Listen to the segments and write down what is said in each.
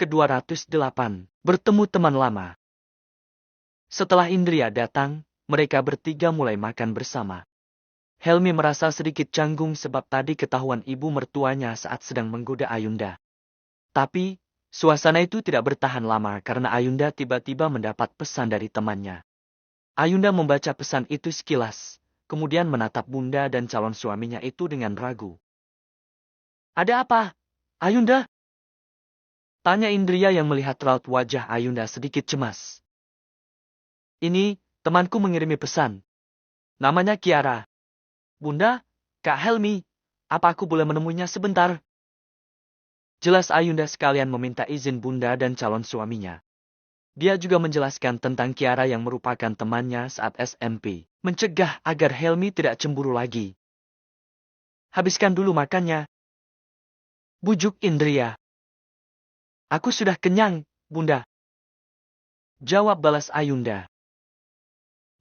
ke-208. Bertemu teman lama. Setelah Indria datang, mereka bertiga mulai makan bersama. Helmi merasa sedikit canggung sebab tadi ketahuan ibu mertuanya saat sedang menggoda Ayunda. Tapi, suasana itu tidak bertahan lama karena Ayunda tiba-tiba mendapat pesan dari temannya. Ayunda membaca pesan itu sekilas, kemudian menatap bunda dan calon suaminya itu dengan ragu. "Ada apa, Ayunda?" tanya Indria yang melihat raut wajah Ayunda sedikit cemas. "Ini, temanku mengirimi pesan. Namanya Kiara. Bunda, Kak Helmi, apa aku boleh menemuinya sebentar?" Jelas Ayunda sekalian meminta izin bunda dan calon suaminya. Dia juga menjelaskan tentang Kiara yang merupakan temannya saat SMP, mencegah agar Helmi tidak cemburu lagi. "Habiskan dulu makannya," bujuk Indria. "Aku sudah kenyang, bunda," jawab balas Ayunda.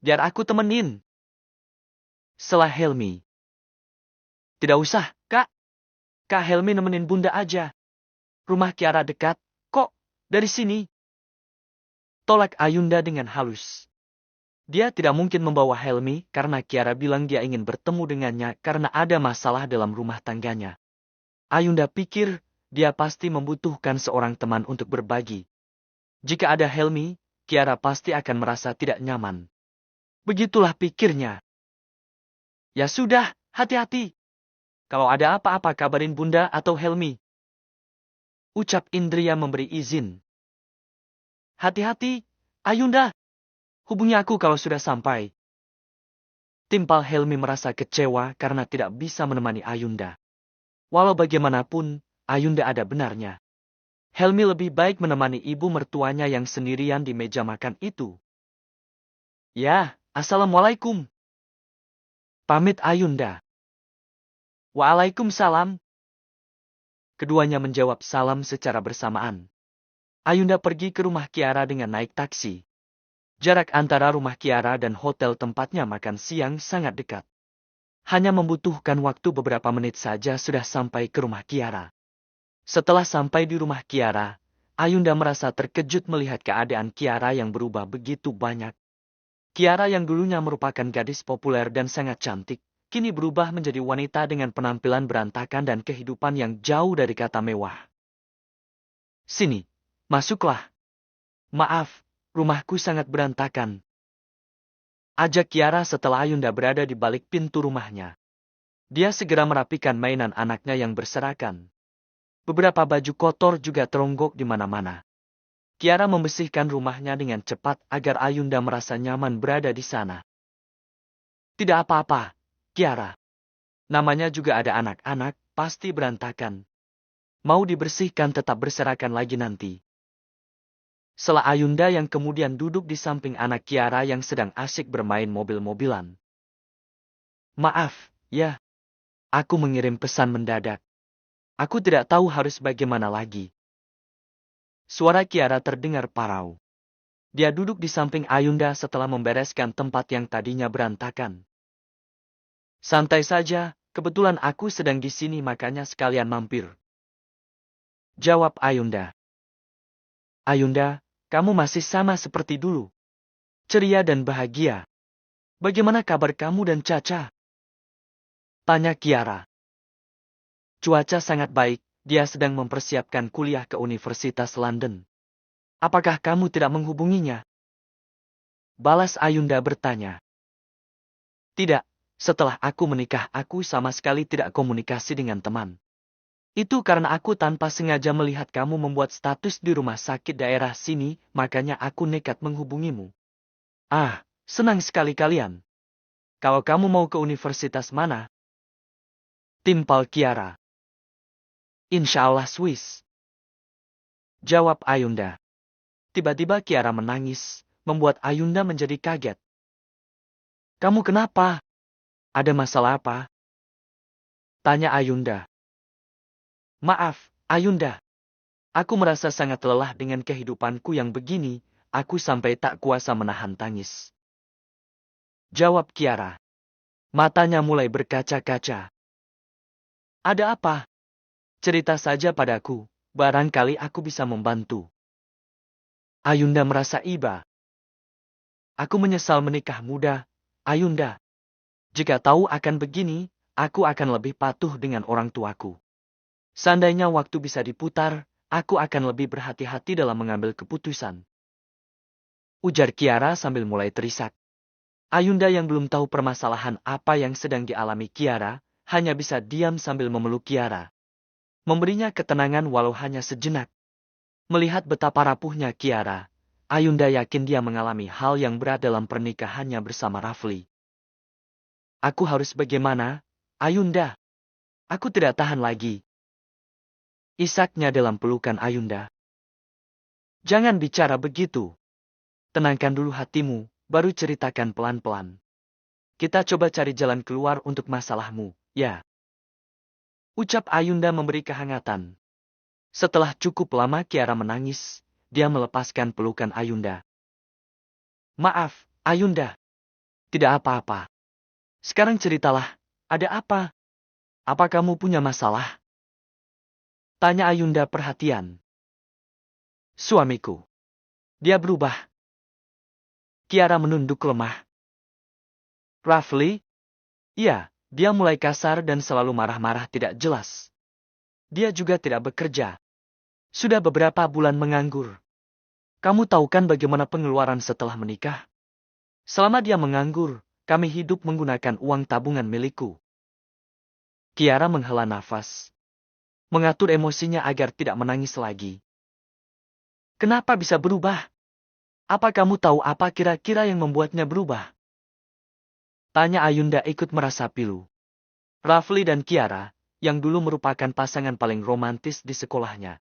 "Biar aku temenin," selah Helmi. "Tidak usah, Kak. Kak Helmi nemenin bunda aja. Rumah Kiara dekat, kok, dari sini," tolak Ayunda dengan halus. Dia tidak mungkin membawa Helmi karena Kiara bilang dia ingin bertemu dengannya karena ada masalah dalam rumah tangganya. Ayunda pikir dia pasti membutuhkan seorang teman untuk berbagi. Jika ada Helmi, Kiara pasti akan merasa tidak nyaman. Begitulah pikirnya. "Ya sudah, hati-hati. Kalau ada apa-apa kabarin bunda atau Helmi," ucap Indria memberi izin. "Hati-hati, Ayunda. Hubungi aku kalau sudah sampai," timpal Helmi merasa kecewa karena tidak bisa menemani Ayunda. Walau bagaimanapun, Ayunda ada benarnya. Helmi lebih baik menemani ibu mertuanya yang sendirian di meja makan itu. "Ya, assalamualaikum," pamit Ayunda. "Waalaikumsalam." Keduanya menjawab salam secara bersamaan. Ayunda pergi ke rumah Kiara dengan naik taksi. Jarak antara rumah Kiara dan hotel tempatnya makan siang sangat dekat. Hanya membutuhkan waktu beberapa menit saja sudah sampai ke rumah Kiara. Setelah sampai di rumah Kiara, Ayunda merasa terkejut melihat keadaan Kiara yang berubah begitu banyak. Kiara yang dulunya merupakan gadis populer dan sangat cantik, kini berubah menjadi wanita dengan penampilan berantakan dan kehidupan yang jauh dari kata mewah. "Sini, masuklah. Maaf, rumahku sangat berantakan," ajak Kiara setelah Ayunda berada di balik pintu rumahnya. Dia segera merapikan mainan anaknya yang berserakan. Beberapa baju kotor juga teronggok di mana-mana. Kiara membersihkan rumahnya dengan cepat agar Ayunda merasa nyaman berada di sana. "Tidak apa-apa, Kiara. Namanya juga ada anak-anak, pasti berantakan. Mau dibersihkan tetap berserakan lagi nanti," selah Ayunda yang kemudian duduk di samping anak Kiara yang sedang asyik bermain mobil-mobilan. "Maaf, ya. Aku mengirim pesan mendadak. Aku tidak tahu harus bagaimana lagi." Suara Kiara terdengar parau. Dia duduk di samping Ayunda setelah membereskan tempat yang tadinya berantakan. "Santai saja, kebetulan aku sedang di sini makanya sekalian mampir," jawab Ayunda. "Ayunda, kamu masih sama seperti dulu. Ceria dan bahagia. Bagaimana kabar kamu dan Caca?" tanya Kiara. "Cuaca sangat baik, dia sedang mempersiapkan kuliah ke Universitas London. Apakah kamu tidak menghubunginya?" balas Ayunda bertanya. "Tidak, setelah aku menikah aku sama sekali tidak komunikasi dengan teman. Itu karena aku tanpa sengaja melihat kamu membuat status di rumah sakit daerah sini, makanya aku nekat menghubungimu." "Ah, senang sekali kalian. Kalau kamu mau ke universitas mana?" timpal Kiara. "Insya Allah Swiss," jawab Ayunda. Tiba-tiba Kiara menangis, membuat Ayunda menjadi kaget. "Kamu kenapa? Ada masalah apa?" tanya Ayunda. "Maaf, Ayunda. Aku merasa sangat lelah dengan kehidupanku yang begini, aku sampai tak kuasa menahan tangis," jawab Kiara. Matanya mulai berkaca-kaca. "Ada apa? Cerita saja padaku, barangkali aku bisa membantu. Ayunda merasa iba. Aku menyesal menikah muda, Ayunda. Jika tahu akan begini, aku akan lebih patuh dengan orang tuaku. Seandainya waktu bisa diputar, aku akan lebih berhati-hati dalam mengambil keputusan. Ujar Kiara sambil mulai terisak. Ayunda yang belum tahu permasalahan apa yang sedang dialami Kiara, hanya bisa diam sambil memeluk Kiara. Memberinya ketenangan walau hanya sejenak. Melihat betapa rapuhnya Kiara, Ayunda yakin dia mengalami hal yang berat dalam pernikahannya bersama Rafli. Aku harus bagaimana, Ayunda? Aku tidak tahan lagi. Isaknya dalam pelukan Ayunda. Jangan bicara begitu. Tenangkan dulu hatimu, baru ceritakan pelan-pelan. Kita coba cari jalan keluar untuk masalahmu, ya. Ucap Ayunda memberi kehangatan. Setelah cukup lama Kiara menangis, dia melepaskan pelukan Ayunda. Maaf, Ayunda. Tidak apa-apa. Sekarang ceritalah, ada apa? Apa kamu punya masalah? Tanya Ayunda perhatian. Suamiku. Dia berubah. Kiara menunduk lemah. Rafli? Iya, dia mulai kasar dan selalu marah-marah tidak jelas. Dia juga tidak bekerja. Sudah beberapa bulan menganggur. Kamu tahu kan bagaimana pengeluaran setelah menikah? Selama dia menganggur, kami hidup menggunakan uang tabungan milikku. Kiara menghela nafas. Mengatur emosinya agar tidak menangis lagi. Kenapa bisa berubah? Apa kamu tahu apa kira-kira yang membuatnya berubah? Tanya Ayunda ikut merasa pilu. Rafli dan Kiara, yang dulu merupakan pasangan paling romantis di sekolahnya.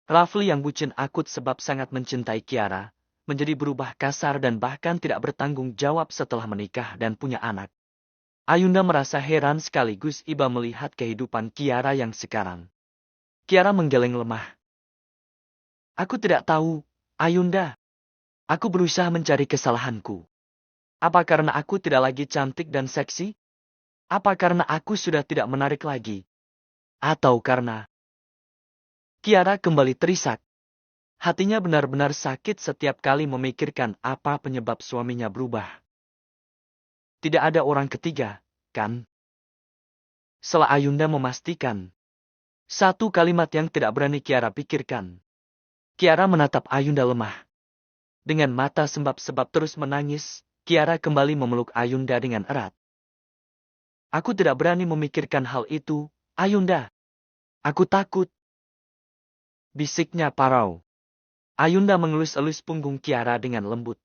Rafli yang bucin akut sebab sangat mencintai Kiara, menjadi berubah kasar dan bahkan tidak bertanggung jawab setelah menikah dan punya anak. Ayunda merasa heran sekaligus iba melihat kehidupan Kiara yang sekarang. Kiara menggeleng lemah. Aku tidak tahu, Ayunda. Aku berusaha mencari kesalahanku. Apa karena aku tidak lagi cantik dan seksi? Apa karena aku sudah tidak menarik lagi? Atau karena... Kiara kembali terisak. Hatinya benar-benar sakit setiap kali memikirkan apa penyebab suaminya berubah. Tidak ada orang ketiga, kan? Setelah Ayunda memastikan. Satu kalimat yang tidak berani Kiara pikirkan. Kiara menatap Ayunda lemah. Dengan mata sembab-sebab terus menangis, Kiara kembali memeluk Ayunda dengan erat. Aku tidak berani memikirkan hal itu, Ayunda. Aku takut. Bisiknya parau. Ayunda mengelus-elus punggung Kiara dengan lembut.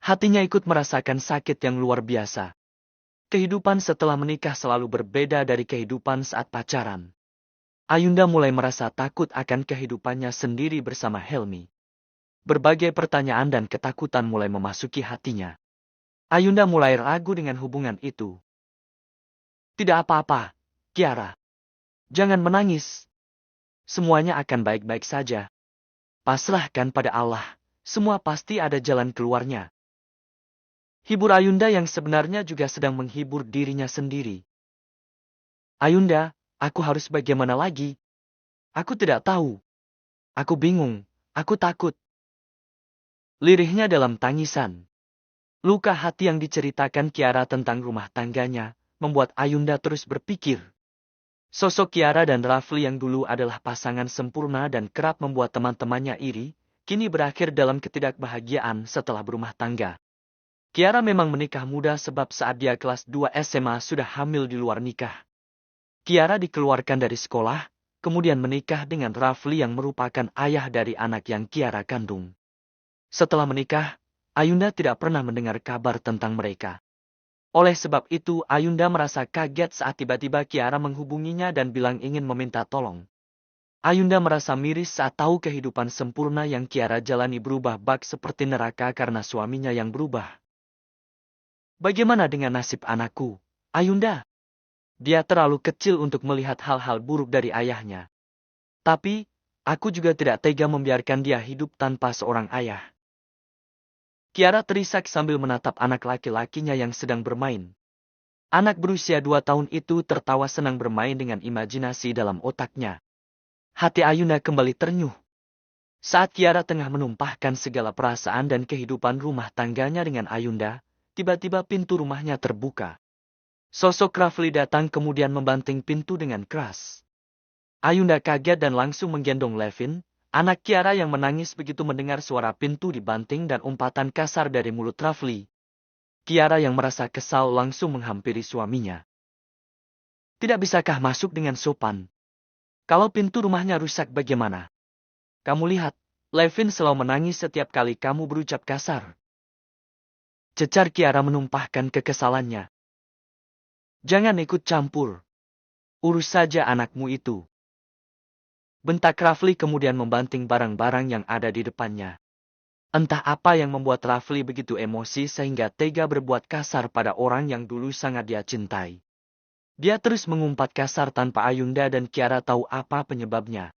Hatinya ikut merasakan sakit yang luar biasa. Kehidupan setelah menikah selalu berbeda dari kehidupan saat pacaran. Ayunda mulai merasa takut akan kehidupannya sendiri bersama Helmi. Berbagai pertanyaan dan ketakutan mulai memasuki hatinya. Ayunda mulai ragu dengan hubungan itu. Tidak apa-apa, Kiara. Jangan menangis. Semuanya akan baik-baik saja. Pasrahkan pada Allah, semua pasti ada jalan keluarnya. Hibur Ayunda yang sebenarnya juga sedang menghibur dirinya sendiri. Ayunda, aku harus bagaimana lagi? Aku tidak tahu. Aku bingung, aku takut. Lirihnya dalam tangisan. Luka hati yang diceritakan Kiara tentang rumah tangganya, membuat Ayunda terus berpikir. Sosok Kiara dan Rafli yang dulu adalah pasangan sempurna dan kerap membuat teman-temannya iri, kini berakhir dalam ketidakbahagiaan setelah berumah tangga. Kiara memang menikah muda sebab saat dia kelas 2 SMA sudah hamil di luar nikah. Kiara dikeluarkan dari sekolah, kemudian menikah dengan Rafli yang merupakan ayah dari anak yang Kiara kandung. Setelah menikah, Ayunda tidak pernah mendengar kabar tentang mereka. Oleh sebab itu, Ayunda merasa kaget saat tiba-tiba Kiara menghubunginya dan bilang ingin meminta tolong. Ayunda merasa miris saat tahu kehidupan sempurna yang Kiara jalani berubah bak seperti neraka karena suaminya yang berubah. Bagaimana dengan nasib anakku, Ayunda? Dia terlalu kecil untuk melihat hal-hal buruk dari ayahnya. Tapi, aku juga tidak tega membiarkan dia hidup tanpa seorang ayah. Kiara terisak sambil menatap anak laki-lakinya yang sedang bermain. Anak berusia 2 tahun itu tertawa senang bermain dengan imajinasi dalam otaknya. Hati Ayunda kembali ternyuh. Saat Kiara tengah menumpahkan segala perasaan dan kehidupan rumah tangganya dengan Ayunda, tiba-tiba pintu rumahnya terbuka. Sosok Rafli datang kemudian membanting pintu dengan keras. Ayunda kaget dan langsung menggendong Levin, anak Kiara yang menangis begitu mendengar suara pintu dibanting dan umpatan kasar dari mulut Rafli. Kiara yang merasa kesal langsung menghampiri suaminya. Tidak bisakah masuk dengan sopan? Kalau pintu rumahnya rusak bagaimana? Kamu lihat, Levin selalu menangis setiap kali kamu berucap kasar. Cecar Kiara menumpahkan kekesalannya. Jangan ikut campur. Urus saja anakmu itu. Bentak Rafli kemudian membanting barang-barang yang ada di depannya. Entah apa yang membuat Rafli begitu emosi sehingga tega berbuat kasar pada orang yang dulu sangat dia cintai. Dia terus mengumpat kasar tanpa Ayunda dan Kiara tahu apa penyebabnya.